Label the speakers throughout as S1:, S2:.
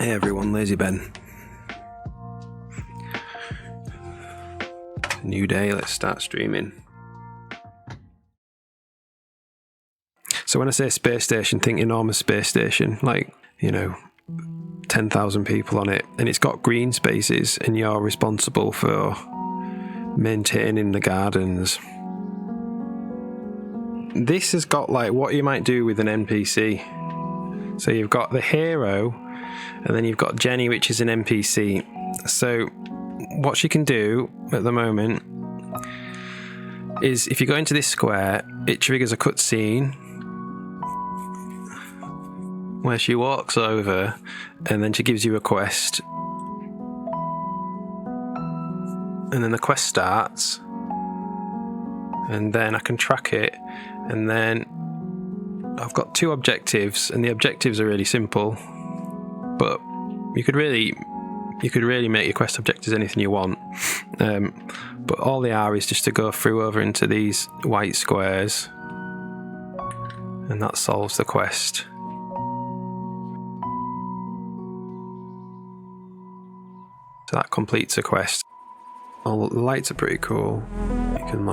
S1: Hey everyone, Lazy Ben. New day, let's start streaming. So when I say space station, think enormous space station, like, 10,000 people on it, and it's got green spaces, and you're responsible for maintaining the gardens. This has got like what you might do with an NPC. So you've got the hero, and then you've got Jenny, which is an NPC. So what she can do at the moment is if you go into this square, it triggers a cutscene where she walks over and then she gives you a quest. And then the quest starts, and then I can track it, and then I've got 2 objectives, and the objectives are really simple, but you could really make your quest objectives anything you want. But all they are is just to go through over into these white squares, and that solves the quest. So that completes a quest. All the lights are pretty cool. You can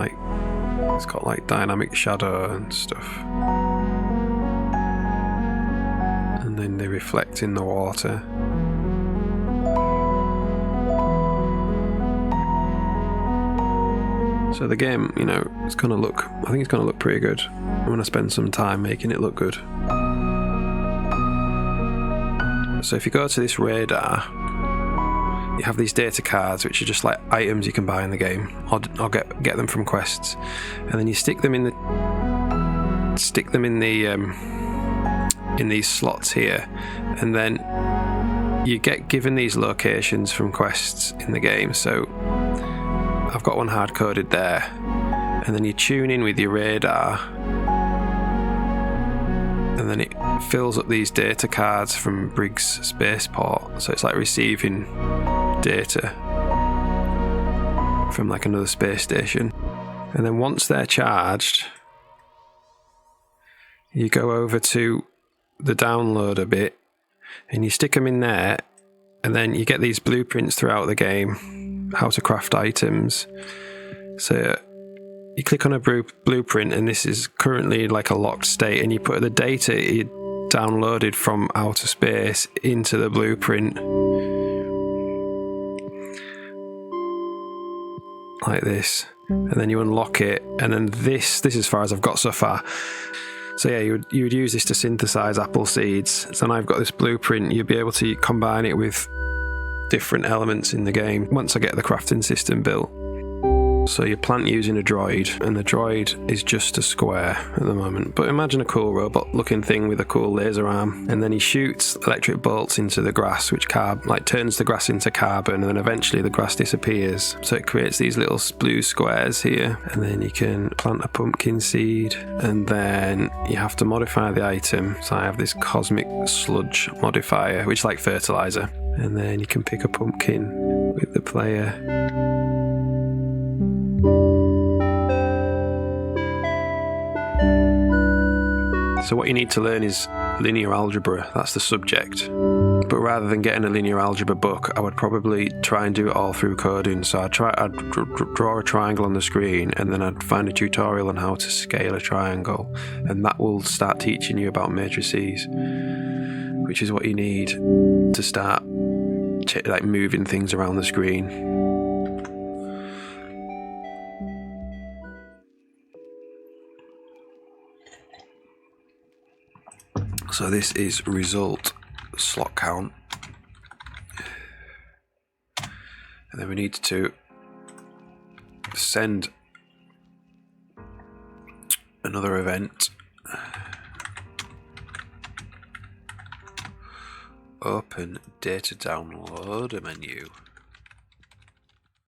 S1: it's got like dynamic shadow and stuff. And then they reflect in the water. So the game, I think it's going to look pretty good. I'm going to spend some time making it look good. So if you go to this radar, you have these data cards, which are just like items you can buy in the game, or get them from quests, and then you stick them in these slots here, and then you get given these locations from quests in the game. So I've got one hard coded there, and then you tune in with your radar, and then it fills up these data cards from Briggs Spaceport. So it's like receiving data from like another space station, and then once they're charged, you go over to the downloader bit and you stick them in there, and then you get these blueprints throughout the game, how to craft items. So you click on a blueprint, and this is currently like a locked state, and you put the data you downloaded from outer space into the blueprint like this, and then you unlock it, and then this is as far as I've got so far. So yeah, you would use this to synthesize apple seeds. So now I've got this blueprint, you'll be able to combine it with different elements in the game once I get the crafting system built. So you plant using a droid, and the droid is just a square at the moment. But imagine a cool robot looking thing with a cool laser arm, and then he shoots electric bolts into the grass, which turns the grass into carbon, and then eventually the grass disappears. So it creates these little blue squares here, and then you can plant a pumpkin seed, and then you have to modify the item. So I have this cosmic sludge modifier, which is like fertilizer, and then you can pick a pumpkin with the player. So what you need to learn is linear algebra. That's the subject. But rather than getting a linear algebra book, I would probably try and do it all through coding. So I'd draw a triangle on the screen, and then I'd find a tutorial on how to scale a triangle, and that will start teaching you about matrices, which is what you need to start moving things around the screen. So this is result slot count, and then we need to send another event, open data download menu,